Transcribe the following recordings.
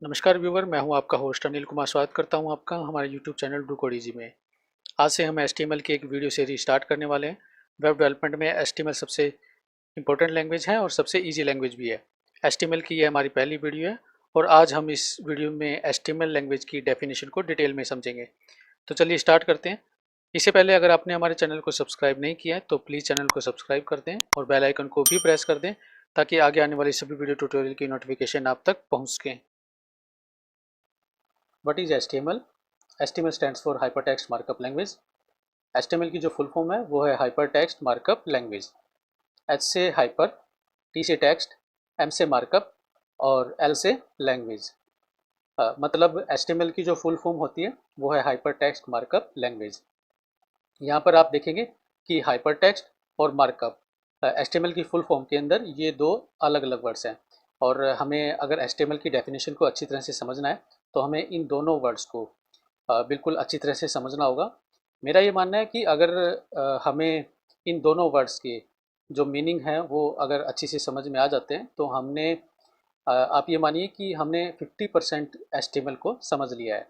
नमस्कार व्यूवर, मैं हूं आपका होस्ट अनिल कुमार। स्वागत करता हूं आपका हमारे YouTube channel do code easy में। आज से हम एचटीएमएल की एक वीडियो सीरीज स्टार्ट करने वाले हैं। वेब डेवलपमेंट में एचटीएमएल सबसे इंपॉर्टेंट लैंग्वेज है और सबसे इजी लैंग्वेज भी है। एचटीएमएल की ये हमारी पहली वीडियो है और आज हम इस वीडियो में एचटीएमएल लैंग्वेज की डेफिनेशन को डिटेल में समझेंगे। तो चलिए स्टार्ट करते हैं। इससे पहले अगर आपने हमारे चैनल को सब्सक्राइब नहीं किया है तो प्लीज़ चैनल को सब्सक्राइब कर दें और बेल आइकन को भी प्रेस कर दें ताकि आगे आने वाली सभी वीडियो ट्यूटोरियल की नोटिफिकेशन आप तक पहुँच सकें। What is HTML? HTML stands for hypertext markup language. HTML की जो फुल फॉर्म है वो है हाइपरटेक्स्ट मार्कअप लैंग्वेज। H से हाइपर, T से टेक्स्ट, M से मार्कअप और L से लैंग्वेज। मतलब HTML की जो फुल फॉर्म होती है वो है हाइपरटेक्स्ट मार्कअप लैंग्वेज। यहाँ पर आप देखेंगे कि हाइपरटेक्स्ट और मार्कअप HTML की फुल फॉर्म के अंदर ये दो अलग अलग वर्ड्स हैं और हमें अगर HTML की डेफिनेशन को अच्छी तरह से समझना है तो हमें इन दोनों वर्ड्स को बिल्कुल अच्छी तरह से समझना होगा। मेरा ये मानना है कि अगर हमें इन दोनों वर्ड्स के जो मीनिंग है वो अगर अच्छी से समझ में आ जाते हैं तो हमने आप ये मानिए कि हमने 50% HTML को समझ लिया है।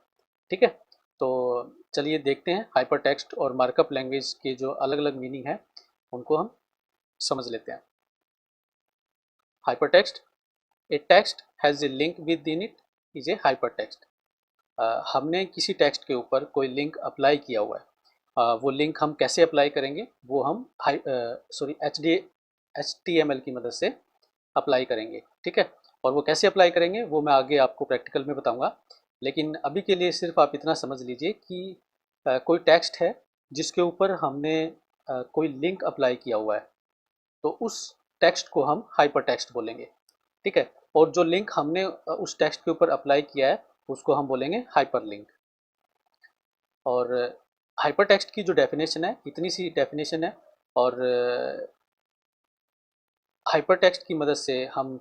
ठीक है, तो चलिए देखते हैं हाइपर टेक्स्ट और मार्कअप लैंग्वेज के जो अलग अलग मीनिंग है उनको हम समझ लेते हैं। Hyper text, A text has a link with in it is a hyper text. हमने किसी टेक्स्ट के ऊपर कोई लिंक अप्लाई किया हुआ है। वो लिंक हम कैसे अप्लाई करेंगे वो हम HTML की मदद से अप्लाई करेंगे। ठीक है, और वो कैसे अप्लाई करेंगे वो मैं आगे आपको प्रैक्टिकल में बताऊंगा। लेकिन अभी के लिए सिर्फ आप इतना समझ लीजिए कि कोई टेक्स्ट है जिसके ऊपर हमने कोई लिंक अप्लाई किया हुआ है तो उस टेक्स्ट को हम हाइपर टेक्स्ट बोलेंगे। ठीक है, और जो लिंक हमने उस टेक्स्ट के ऊपर अप्लाई किया है उसको हम बोलेंगे हाइपर लिंक। और हाइपर टेक्स्ट की जो डेफिनेशन है इतनी सी डेफिनेशन है और हाइपर टेक्स्ट की मदद से हम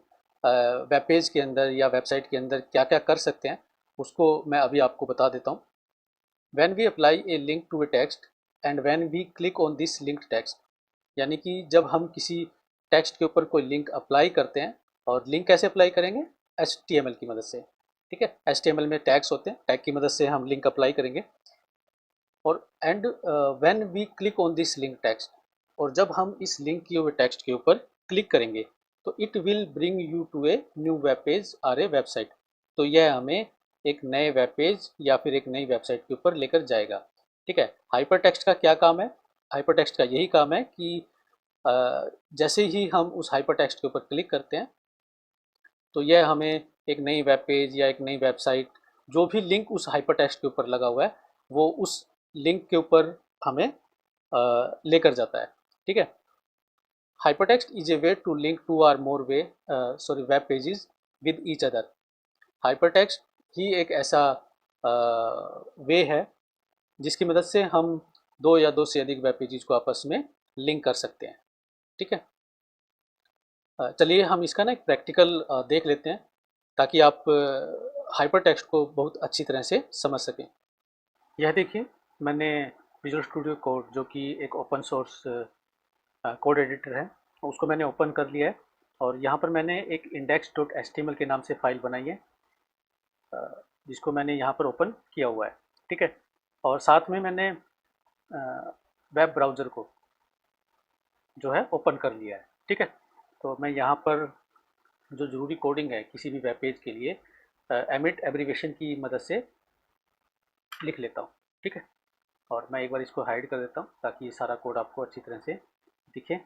वेब पेज के अंदर या वेबसाइट के अंदर क्या क्या कर सकते हैं उसको मैं अभी आपको बता देता हूँ। When we apply a link to a text and when we click on this linked text, यानी कि जब हम किसी टेक्स्ट के ऊपर कोई लिंक अप्लाई करते हैं, और लिंक कैसे अप्लाई करेंगे? HTML की मदद से। ठीक है, HTML में टैग्स होते हैं, टैग की मदद से हम लिंक अप्लाई करेंगे। और and when we click on this link text, और जब हम इस लिंक किए हुए टेक्स्ट के ऊपर क्लिक करेंगे तो it will bring you to a new web page और ए वेबसाइट। तो यह हमें एक नए वेब पेज या फिर एक नई वेबसाइट के ऊपर लेकर जाएगा। ठीक है, हाइपर टेक्स्ट का क्या काम है? हाइपर टेक्स्ट का यही काम है कि जैसे ही हम उस हाइपर टेक्स्ट के ऊपर क्लिक करते हैं तो यह हमें एक नई वेब पेज या एक नई वेबसाइट, जो भी लिंक उस हाइपर टेक्स्ट के ऊपर लगा हुआ है वो उस लिंक के ऊपर हमें लेकर जाता है। ठीक है, hypertext is a way to link two or more web pages with each other. Hypertext ही एक ऐसा वे है जिसकी मदद से हम दो या दो से अधिक वेब पेजेस को आपस में लिंक कर सकते हैं। ठीक है, चलिए हम इसका ना एक प्रैक्टिकल देख लेते हैं ताकि आप हाइपर टेक्स्ट को बहुत अच्छी तरह से समझ सकें। यह देखिए, मैंने विजुअल स्टूडियो कोड जो कि एक ओपन सोर्स कोड एडिटर है उसको मैंने ओपन कर लिया है और यहाँ पर मैंने एक index.html के नाम से फाइल बनाई है जिसको मैंने यहाँ पर ओपन किया हुआ है। ठीक है, और साथ में मैंने वेब ब्राउज़र को जो है ओपन कर लिया है। ठीक है, तो मैं यहाँ पर जो ज़रूरी कोडिंग है किसी भी वेब पेज के लिए एमिट एब्रीवेशन की मदद से लिख लेता हूँ। ठीक है, और मैं एक बार इसको हाइड कर देता हूँ ताकि ये सारा कोड आपको अच्छी तरह से दिखे।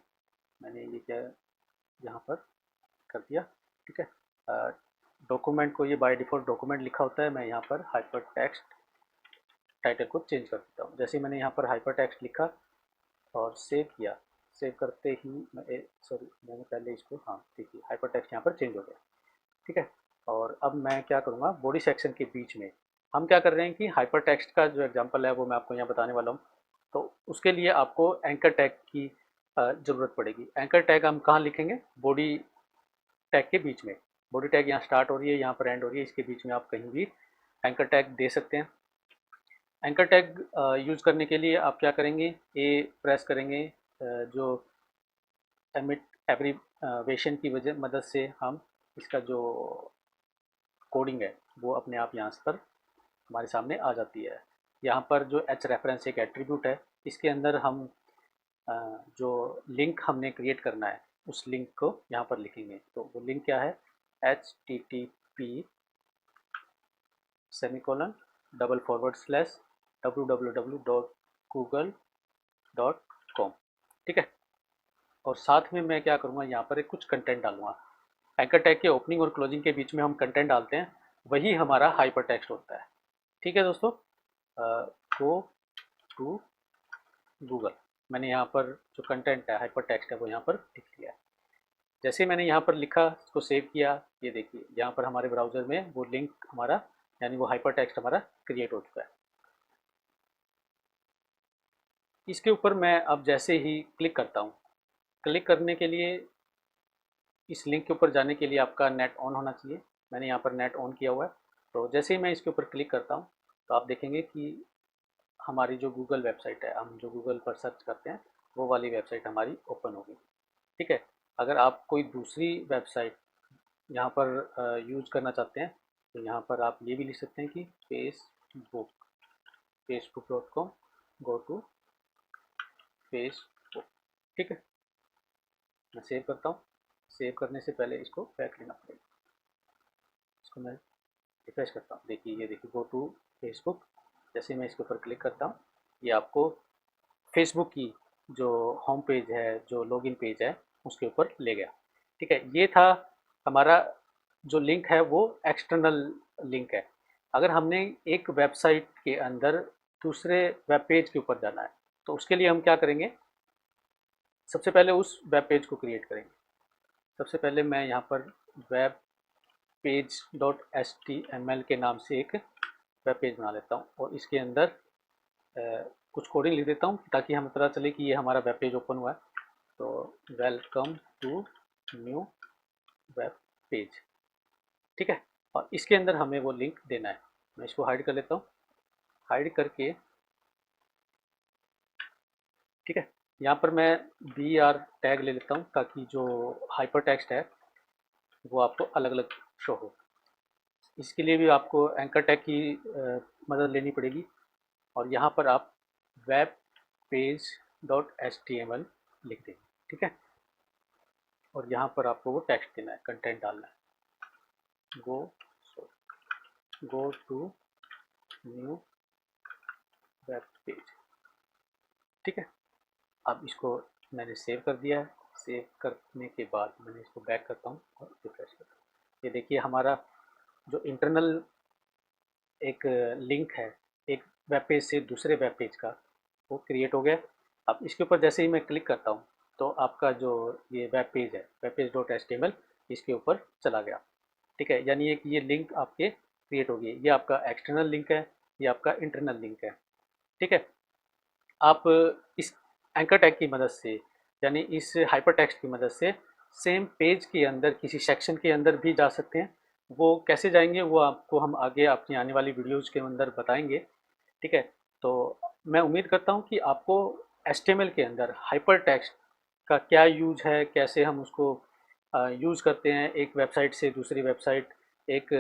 मैंने ये क्या यहाँ पर कर दिया। ठीक है, डॉक्यूमेंट को ये बाय डिफ़ॉल्ट डॉक्यूमेंट लिखा होता है, मैं यहाँ पर हाइपर टेक्स्ट टाइटल को चेंज कर देता हूँ। जैसे ही मैंने यहाँ पर हाइपर टेक्स्ट लिखा और सेव किया, सेव करते ही मैंने पहले इसको, हाँ देखिए हाइपर टेक्स्ट यहाँ पर चेंज हो गया। ठीक है, और अब मैं क्या करूँगा, बॉडी सेक्शन के बीच में हम क्या कर रहे हैं कि हाइपर टेक्स्ट का जो एग्जांपल है वो मैं आपको यहाँ बताने वाला हूँ। तो उसके लिए आपको एंकर टैग की ज़रूरत पड़ेगी। एंकर टैग हम कहाँ लिखेंगे? बॉडी टैग के बीच में। बॉडी टैग यहाँ स्टार्ट हो रही है, यहाँ पर एंड हो रही है, इसके बीच में आप कहीं भी एंकर टैग दे सकते हैं। एंकर टैग यूज़ करने के लिए आप क्या करेंगे, ए प्रेस करेंगे, जो एमिट एब्रीवेशन की वजह मदद से हम इसका जो कोडिंग है वो अपने आप यहाँ पर हमारे सामने आ जाती है। यहाँ पर जो एच रेफरेंस एक एट्रीब्यूट है, इसके अंदर हम जो लिंक हमने क्रिएट करना है उस लिंक को यहाँ पर लिखेंगे। तो वो लिंक क्या है, http सेमीकोलन www.google.com, ठीक है। और साथ में मैं क्या करूँगा, यहाँ पर एक कुछ कंटेंट डालूंगा। एंकर टैग के ओपनिंग और क्लोजिंग के बीच में हम कंटेंट डालते हैं, वही हमारा हाइपर टेक्स्ट होता है, ठीक है दोस्तों। गो टू गूगल, मैंने यहाँ पर जो कंटेंट है हाइपर टेक्स्ट है वो यहाँ पर लिख लिया है। जैसे मैंने यहाँ पर लिखा, इसको सेव किया, ये देखिए यहाँ पर हमारे ब्राउज़र में वो लिंक हमारा यानी वो हाइपर टेक्स्ट हमारा क्रिएट हो चुका है। इसके ऊपर मैं अब जैसे ही क्लिक करता हूँ, क्लिक करने के लिए इस लिंक के ऊपर जाने के लिए आपका नेट ऑन होना चाहिए। मैंने यहाँ पर नेट ऑन किया हुआ है। तो जैसे ही मैं इसके ऊपर क्लिक करता हूँ तो आप देखेंगे कि हमारी जो गूगल वेबसाइट है, हम जो गूगल पर सर्च करते हैं वो वाली वेबसाइट हमारी ओपन होगी, ठीक है। अगर आप कोई दूसरी वेबसाइट यहाँ पर यूज़ करना चाहते हैं तो यहाँ पर आप ये भी लिख सकते हैं कि facebook.com गो टू फेसबुक, ठीक है। मैं सेव करता हूँ। सेव करने से पहले इसको बैक लेना पड़ेगा। इसको मैं रिफ्रेश करता हूँ, देखिए ये देखिए गो टू फेसबुक। जैसे मैं इसके ऊपर क्लिक करता हूँ ये आपको फेसबुक की जो होम पेज है, जो लॉगिन पेज है उसके ऊपर ले गया, ठीक है। ये था हमारा जो लिंक है वो एक्सटर्नल लिंक है। अगर हमने एक वेबसाइट के अंदर दूसरे वेब पेज के ऊपर जाना है तो उसके लिए हम क्या करेंगे, सबसे पहले उस वेब पेज को क्रिएट करेंगे। सबसे पहले मैं यहाँ पर वेब पेज .html के नाम से एक वेब पेज बना लेता हूँ और इसके अंदर कुछ कोडिंग लिख देता हूँ ताकि हमें पता चले कि ये हमारा वेब पेज ओपन हुआ है। तो welcome to new web page, ठीक है। और इसके अंदर हमें वो लिंक देना है। मैं इसको हाइड कर लेता हूँ, हाइड करके, ठीक है। यहाँ पर मैं br टैग ले लेता हूँ ताकि जो हाइपर टेक्स्ट है वो आपको अलग अलग शो हो। इसके लिए भी आपको एंकर टैग की मदद लेनी पड़ेगी और यहाँ पर आप वेब पेज .html लिख देंगे, ठीक है। और यहाँ पर आपको वो टेक्स्ट देना है, कंटेंट डालना है। Go to new web page, ठीक है। अब इसको मैंने सेव कर दिया है। सेव करने के बाद मैंने इसको बैक करता हूँ और रिफ्रेश करता हूँ। ये देखिए हमारा जो इंटरनल एक लिंक है एक वेब पेज से दूसरे वेब पेज का, वो क्रिएट हो गया। अब इसके ऊपर जैसे ही मैं क्लिक करता हूँ तो आपका जो ये वेब पेज है, वेब पेज .html, इसके ऊपर चला गया, ठीक है। यानी कि ये लिंक आपके क्रिएट हो गई। ये आपका एक्सटर्नल लिंक है, ये आपका इंटरनल लिंक है, ठीक है। आप इस एंकर टैग की मदद से यानी इस हाइपर टेक्स्ट की मदद से सेम पेज के अंदर किसी सेक्शन के अंदर भी जा सकते हैं। वो कैसे जाएंगे वो आपको हम आगे अपनी आने वाली वीडियोज़ के अंदर बताएंगे, ठीक है। तो मैं उम्मीद करता हूँ कि आपको HTML के अंदर हाइपर टेक्स्ट का क्या यूज है, कैसे हम उसको यूज़ करते हैं एक वेबसाइट से दूसरी वेबसाइट, एक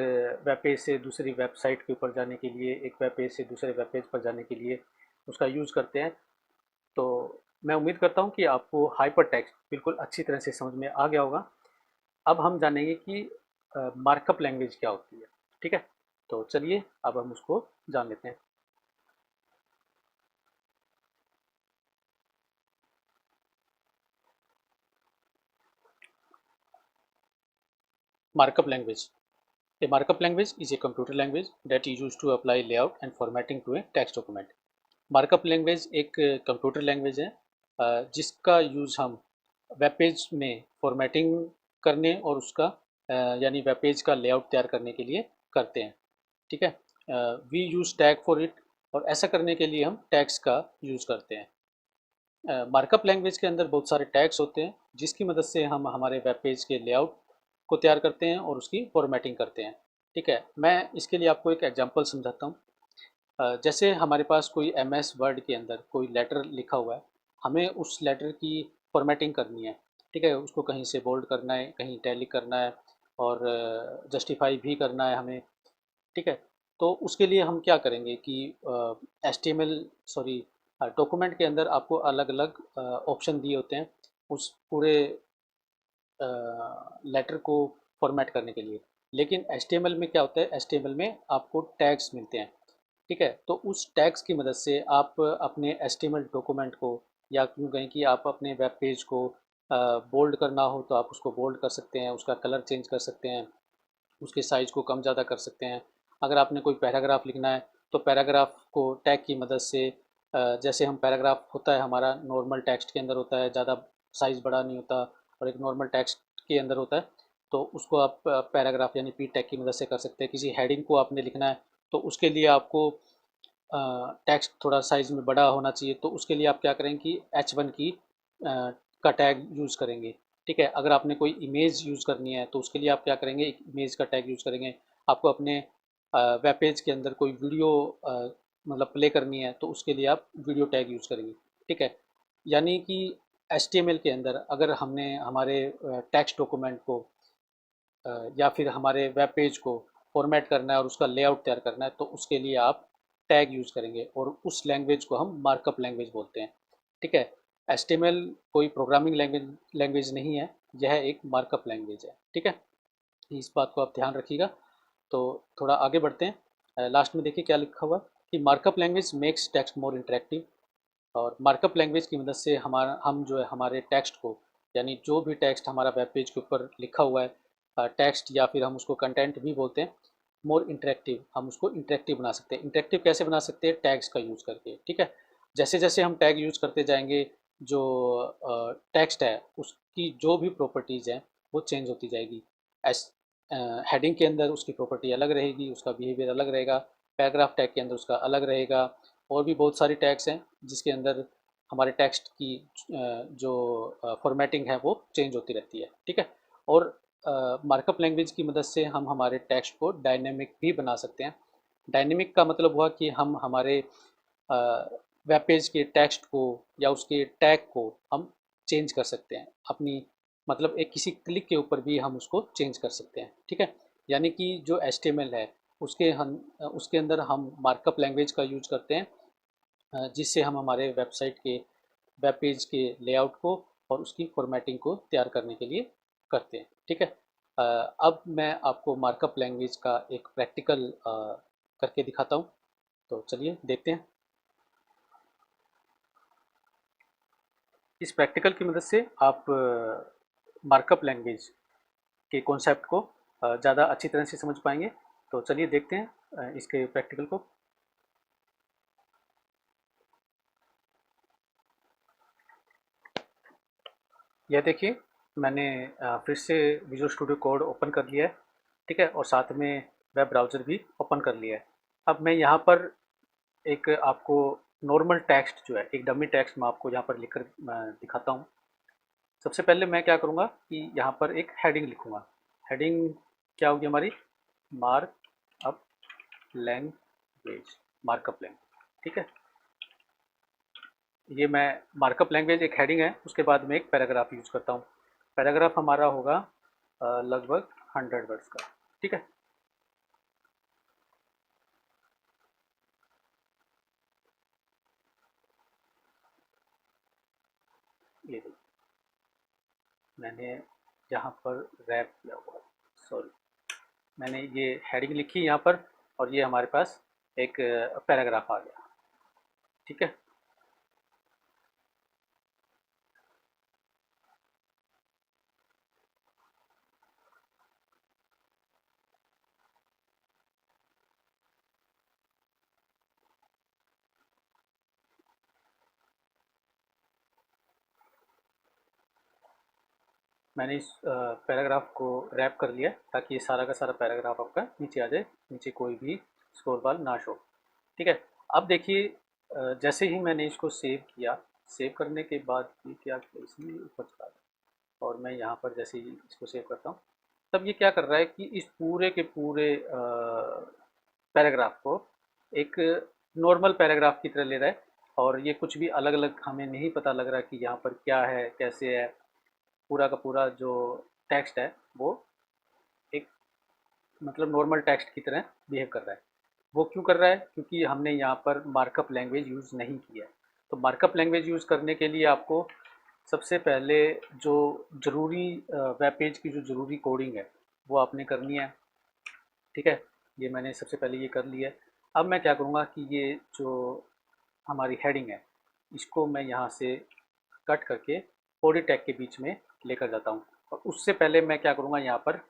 वेब पेज से दूसरी वेबसाइट के ऊपर जाने के लिए, एक वेब पेज से दूसरे वेब पेज पर जाने के लिए उसका यूज़ करते हैं। तो मैं उम्मीद करता हूँ कि आपको हाइपर टेक्स्ट बिल्कुल अच्छी तरह से समझ में आ गया होगा। अब हम जानेंगे कि मार्कअप लैंग्वेज क्या होती है, ठीक है। तो चलिए अब हम उसको जान लेते हैं। Markup language. A markup language is a computer language that is used to apply layout and formatting to a text document. Markup language एक कंप्यूटर लैंग्वेज है जिसका यूज़ हम वेब पेज में फॉर्मेटिंग करने और उसका यानी वेब पेज का लेआउट तैयार करने के लिए करते हैं, ठीक है। We use tag for it, और ऐसा करने के लिए हम टैग्स का यूज़ करते हैं। मार्कअप लैंग्वेज के अंदर बहुत सारे टैग्स होते हैं जिसकी मदद से हम हमारे वेब पेज के लेआउट को तैयार करते हैं और उसकी फॉर्मेटिंग करते हैं, ठीक है। मैं इसके लिए आपको एक एग्जांपल समझाता हूँ। जैसे हमारे पास कोई MS वर्ड के अंदर कोई लेटर लिखा हुआ है, हमें उस लेटर की फॉर्मेटिंग करनी है, ठीक है। उसको कहीं से बोल्ड करना है, कहीं इटैलिक करना है, और जस्टिफाई भी करना है हमें, ठीक है। तो उसके लिए हम क्या करेंगे कि HTML सॉरी डॉक्यूमेंट के अंदर आपको अलग अलग ऑप्शन दिए होते हैं उस पूरे लेटर को फॉर्मेट करने के लिए। लेकिन HTML में क्या होता है, HTML में आपको टैग्स मिलते हैं, ठीक है। तो उस टैग्स की मदद से आप अपने HTML डॉक्यूमेंट को, या यूँ कहें कि आप अपने वेब पेज को बोल्ड करना हो तो आप उसको बोल्ड कर सकते हैं, उसका कलर चेंज कर सकते हैं, उसके साइज़ को कम ज़्यादा कर सकते हैं। अगर आपने कोई पैराग्राफ लिखना है तो पैराग्राफ को टैग की मदद से जैसे हम पैराग्राफ होता है हमारा नॉर्मल टेक्स्ट के अंदर होता है, ज़्यादा साइज़ बड़ा नहीं होता, और एक नॉर्मल टेक्स्ट के अंदर होता है, तो उसको आप पैराग्राफ यानी पी टैग की मदद से कर सकते हैं। किसी हेडिंग को आपने लिखना है तो उसके लिए आपको टेक्स्ट थोड़ा साइज़ में बड़ा होना चाहिए, तो उसके लिए आप क्या करेंगे कि H1 की का टैग यूज़ करेंगे, ठीक है। अगर आपने कोई इमेज यूज़ करनी है तो उसके लिए आप क्या करेंगे, एक इमेज का टैग यूज़ करेंगे। आपको अपने वेब पेज के अंदर कोई वीडियो मतलब प्ले करनी है तो उसके लिए आप वीडियो टैग यूज़ करेंगे, ठीक है। यानी कि HTML के अंदर अगर हमने हमारे टेक्स्ट डॉक्यूमेंट को या फिर हमारे वेब पेज को फॉर्मेट करना है और उसका लेआउट तैयार करना है तो उसके लिए आप टैग यूज़ करेंगे, और उस लैंग्वेज को हम मार्कअप लैंग्वेज बोलते हैं, ठीक है। HTML कोई प्रोग्रामिंग लैंग्वेज नहीं है, यह एक मार्कअप लैंग्वेज है, ठीक है। इस बात को आप ध्यान रखिएगा। तो थोड़ा आगे बढ़ते हैं, लास्ट में देखिए क्या लिखा हुआ कि मार्कअप लैंग्वेज मेक्स टेक्स्ट मोर इंटरेक्टिव। और मार्कअप लैंग्वेज की मदद से हम जो है हमारे टेक्स्ट को, यानी जो भी टेक्स्ट हमारा वेब पेज के ऊपर लिखा हुआ है टेक्स्ट, या फिर हम उसको कंटेंट भी बोलते हैं, मोर इंटरेक्टिव, हम उसको इंटरेक्टिव बना सकते हैं। इंटरेक्टिव कैसे बना सकते हैं, टैग्स का यूज़ करके, ठीक है। जैसे जैसे हम टैग यूज़ करते जाएंगे, जो टेक्स्ट है उसकी जो भी प्रॉपर्टीज़ हैं वो चेंज होती जाएगी। एस हेडिंग के अंदर उसकी प्रॉपर्टी अलग रहेगी, उसका बिहेवियर अलग रहेगा, पैराग्राफ टैग के अंदर उसका अलग रहेगा, और भी बहुत सारी टैग्स हैं जिसके अंदर हमारे टेक्स्ट की जो फॉर्मेटिंग है वो चेंज होती रहती है, ठीक है। और मार्कअप लैंग्वेज की मदद से हम हमारे टेक्स्ट को डायनेमिक भी बना सकते हैं। डायनेमिक का मतलब हुआ कि हम हमारे वेब पेज के टेक्स्ट को या उसके टैग को हम चेंज कर सकते हैं अपनी, मतलब एक किसी क्लिक के ऊपर भी हम उसको चेंज कर सकते हैं, ठीक है। यानी कि जो HTML है उसके अंदर हम मार्कअप लैंग्वेज का यूज करते हैं, जिससे हम हमारे वेबसाइट के वेब पेज के लेआउट को और उसकी फॉर्मेटिंग को तैयार करने के लिए करते हैं, ठीक है। अब मैं आपको मार्कअप लैंग्वेज का एक प्रैक्टिकल करके दिखाता हूँ, तो चलिए देखते हैं। इस प्रैक्टिकल की मदद से आप मार्कअप लैंग्वेज के कॉन्सेप्ट को ज़्यादा अच्छी तरह से समझ पाएंगे। तो चलिए देखते हैं इसके प्रैक्टिकल को। यह देखिए, मैंने फिर से विजुअल स्टूडियो कोड ओपन कर लिया है, ठीक है, और साथ में वेब ब्राउज़र भी ओपन कर लिया है। अब मैं यहाँ पर एक आपको नॉर्मल टेक्स्ट जो है, एक डमी टेक्स्ट मैं आपको यहाँ पर लिखकर दिखाता हूँ। सबसे पहले मैं क्या करूँगा कि यहाँ पर एक हेडिंग लिखूँगा। हेडिंग क्या होगी हमारी, mark up language, markup language, ठीक है। ये मैं मार्कअप लैंग्वेज एक हेडिंग है, उसके बाद में एक पैराग्राफ यूज करता हूँ। पैराग्राफ हमारा होगा लगभग 100 वर्ड्स का, ठीक है। ये देखिए, मैंने यहाँ पर रैप किया हुआ, सॉरी, मैंने ये हेडिंग लिखी यहाँ पर, और ये हमारे पास एक पैराग्राफ आ गया, ठीक है। मैंने इस पैराग्राफ को रैप कर लिया ताकि ये सारा का सारा पैराग्राफ आपका नीचे आ जाए, नीचे कोई भी स्क्रॉल बार ना शो, ठीक है। अब देखिए, जैसे ही मैंने इसको सेव किया, सेव करने के बाद ये क्या किया इसने, ऊपर चला गया, और मैं यहाँ पर जैसे ही इसको सेव करता हूँ तब ये क्या कर रहा है कि इस पूरे के पूरे पैराग्राफ को एक नॉर्मल पैराग्राफ की तरह ले रहा है, और ये कुछ भी अलग अलग हमें नहीं पता लग रहा कि यहाँ पर क्या है कैसे है। पूरा का पूरा जो टेक्स्ट है वो मतलब नॉर्मल टेक्स्ट की तरह बिहेव कर रहा है। वो क्यों कर रहा है? क्योंकि हमने यहाँ पर मार्कअप लैंग्वेज यूज़ नहीं किया है। तो मार्कअप लैंग्वेज यूज़ करने के लिए आपको सबसे पहले जो ज़रूरी वेब पेज की जो ज़रूरी कोडिंग है वो आपने करनी है। ठीक है, ये मैंने सबसे पहले ये कर लिया है। अब मैं क्या करूँगा कि ये जो हमारी हेडिंग है इसको मैं यहाँ से कट करके बॉडी टैग के बीच में लेकर जाता हूँ। और उससे पहले मैं क्या करूँगा, यहाँ पर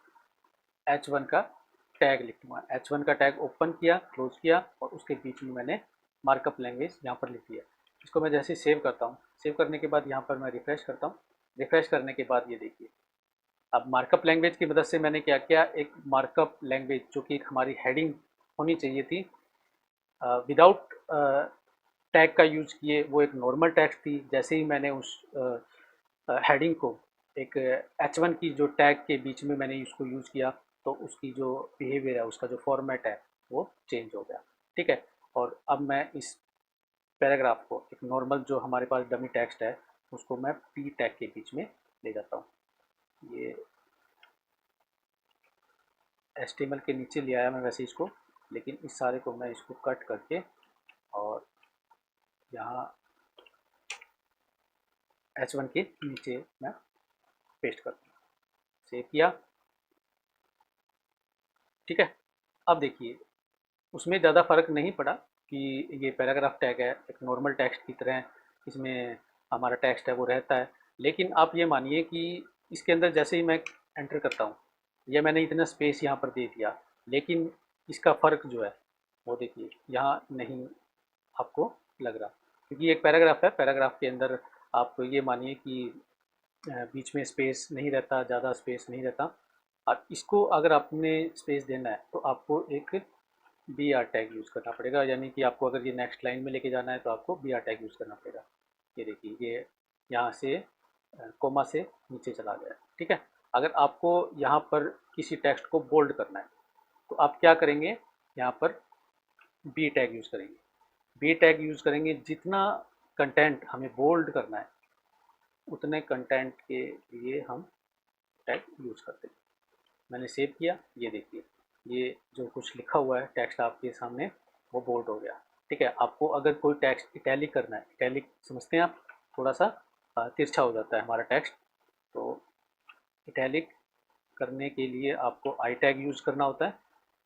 H1 का टैग लिख दूँगा। H1 का टैग ओपन किया, क्लोज किया और उसके बीच में मैंने मार्कअप लैंग्वेज यहाँ पर लिख दिया। इसको मैं जैसे ही सेव करता हूँ, सेव करने के बाद यहाँ पर मैं रिफ्रेश करता हूँ। रिफ्रेश करने के बाद ये देखिए, अब मार्कअप लैंग्वेज की मदद से मैंने क्या किया, एक मार्कअप लैंग्वेज जो कि हमारी हेडिंग होनी चाहिए थी, विदाउट टैग का यूज किए, वो एक नॉर्मल टैग थी। जैसे ही मैंने उस हेडिंग को एक H1 की जो टैग के बीच में मैंने इसको यूज़ किया, तो उसकी जो बिहेवियर है, उसका जो फॉर्मेट है वो चेंज हो गया। ठीक है, और अब मैं इस पैराग्राफ को एक नॉर्मल जो हमारे पास डमी टेक्स्ट है उसको मैं पी टैग के बीच में ले जाता हूँ। ये HTML के नीचे ले आया मैं वैसे इसको, लेकिन इस सारे को मैं इसको कट करके और यहाँ H1 के नीचे मैं पेस्ट कर दूँ। सेव किया। ठीक है, अब देखिए उसमें ज़्यादा फ़र्क नहीं पड़ा कि ये पैराग्राफ टैग है, एक नॉर्मल टेक्स्ट की तरह इसमें हमारा टेक्स्ट है वो रहता है। लेकिन आप ये मानिए कि इसके अंदर जैसे ही मैं एंटर करता हूँ, ये मैंने इतना स्पेस यहाँ पर दे दिया, लेकिन इसका फ़र्क जो है वो देखिए यहाँ नहीं आपको लग रहा, क्योंकि एक पैराग्राफ है, पैराग्राफ के अंदर आप ये मानिए कि बीच में स्पेस नहीं रहता, ज़्यादा स्पेस नहीं रहता। और इसको अगर आपने स्पेस देना है तो आपको एक बी आर टैग यूज़ करना पड़ेगा, यानी कि आपको अगर ये नेक्स्ट लाइन में लेके जाना है तो आपको बी आर टैग यूज़ करना पड़ेगा। ये देखिए, ये यहाँ से कोमा से नीचे चला गया। ठीक है, अगर आपको यहाँ पर किसी टेक्स्ट को बोल्ड करना है तो आप क्या करेंगे, यहाँ पर बी टैग यूज़ करेंगे। बी टैग यूज़ करेंगे, जितना कंटेंट हमें बोल्ड करना है उतने कंटेंट के लिए हम टैग यूज़ करते हैं। मैंने सेव किया, ये देखिए ये जो कुछ लिखा हुआ है टेक्स्ट आपके सामने वो बोल्ड हो गया। ठीक है, आपको अगर कोई टेक्स्ट इटैलिक करना है, इटैलिक समझते हैं आप, थोड़ा सा तिरछा हो जाता है हमारा टेक्स्ट, तो इटैलिक करने के लिए आपको आई टैग यूज़ करना होता है।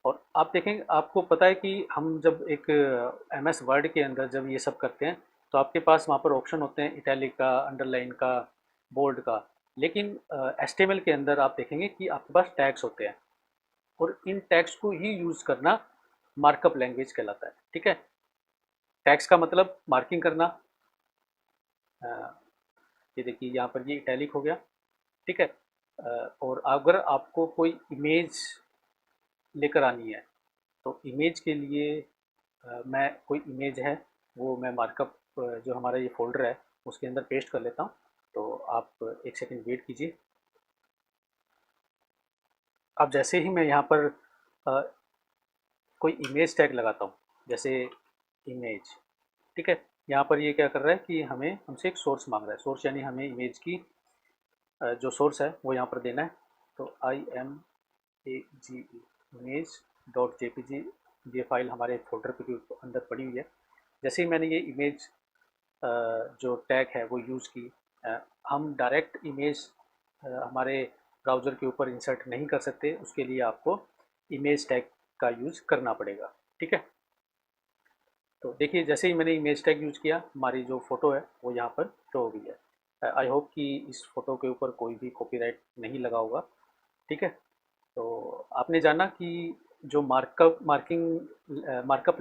और आप देखेंगे, आपको पता है कि हम जब एक MS वर्ड के अंदर जब ये सब करते हैं तो आपके पास वहाँ पर ऑप्शन होते हैं इटैलिक का, अंडरलाइन का, बोल्ड का। लेकिन HTML के अंदर आप देखेंगे कि आपके पास टैग्स होते हैं और इन टैग्स को ही यूज़ करना मार्कअप लैंग्वेज कहलाता है। ठीक है, टैग्स का मतलब मार्किंग करना। अ, ये देखिए यहाँ पर ये इटैलिक हो गया। ठीक है, और अगर आपको कोई इमेज लेकर आनी है तो इमेज के लिए मैं कोई इमेज है वो मैं मार्कअप जो हमारा ये फोल्डर है उसके अंदर पेस्ट कर लेता हूँ। तो आप एक सेकंड वेट कीजिए। अब जैसे ही मैं यहाँ पर अ, कोई इमेज टैग लगाता हूँ, जैसे इमेज, ठीक है, यहाँ पर ये क्या कर रहा है कि हमें हमसे एक सोर्स मांग रहा है। सोर्स यानी हमें इमेज की जो सोर्स है वो यहाँ पर देना है। तो IMAGE इमेज डॉट JPG, ये फाइल हमारे फोल्डर पे के अंदर पड़ी हुई है। जैसे ही मैंने ये इमेज जो टैग है वो यूज़ की, हम डायरेक्ट इमेज हमारे ब्राउज़र के ऊपर इंसर्ट नहीं कर सकते, उसके लिए आपको इमेज टैग का यूज़ करना पड़ेगा। ठीक है, तो देखिए जैसे ही मैंने इमेज टैग यूज़ किया, हमारी जो फ़ोटो है वो यहाँ पर शो हो गई है। आई होप कि इस फ़ोटो के ऊपर कोई भी कॉपीराइट नहीं लगा होगा। ठीक है, तो आपने जाना कि जो मार्कअप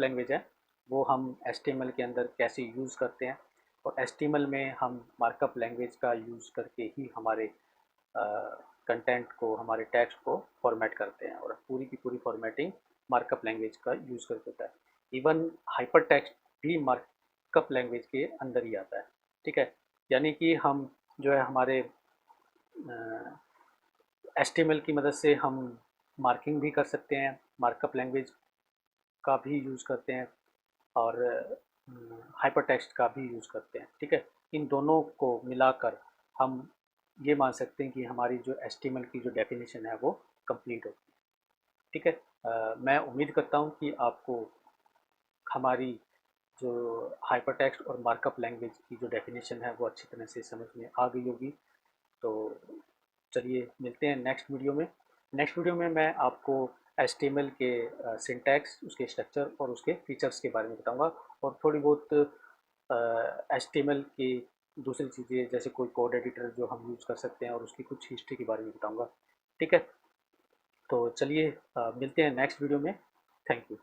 लैंग्वेज है वो हम HTML के अंदर कैसे यूज़ करते हैं, और HTML में हम मार्कअप लैंग्वेज का यूज़ करके ही हमारे कंटेंट को, हमारे टेक्स्ट को फॉर्मेट करते हैं, और पूरी की पूरी फॉर्मेटिंग मार्कअप लैंग्वेज का यूज़ करके होता है। इवन हाइपर टेक्स्ट भी मार्कअप लैंग्वेज के अंदर ही आता है। ठीक है, यानी कि हम जो है हमारे HTML की मदद से हम मार्किंग भी कर सकते हैं, मार्कअप लैंग्वेज का भी यूज़ करते हैं, और हाइपर टेक्स्ट का भी यूज़ करते हैं। ठीक है, इन दोनों को मिलाकर हम ये मान सकते हैं कि हमारी जो HTML की जो डेफिनेशन है वो कंप्लीट होती है। ठीक है। मैं उम्मीद करता हूँ कि आपको हमारी जो हाइपरटेक्स्ट और मार्कअप लैंग्वेज की जो डेफिनेशन है वो अच्छी तरह से समझ में आ गई होगी। तो चलिए मिलते हैं नेक्स्ट वीडियो में। नेक्स्ट वीडियो में मैं आपको HTML के सिंटैक्स, उसके स्ट्रक्चर और उसके फीचर्स के बारे में बताऊंगा, और थोड़ी बहुत HTML की दूसरी चीज़ें जैसे कोई कोड एडिटर जो हम यूज़ कर सकते हैं और उसकी कुछ हिस्ट्री के बारे में बताऊंगा। ठीक है, तो चलिए मिलते हैं नेक्स्ट वीडियो में। Thank you.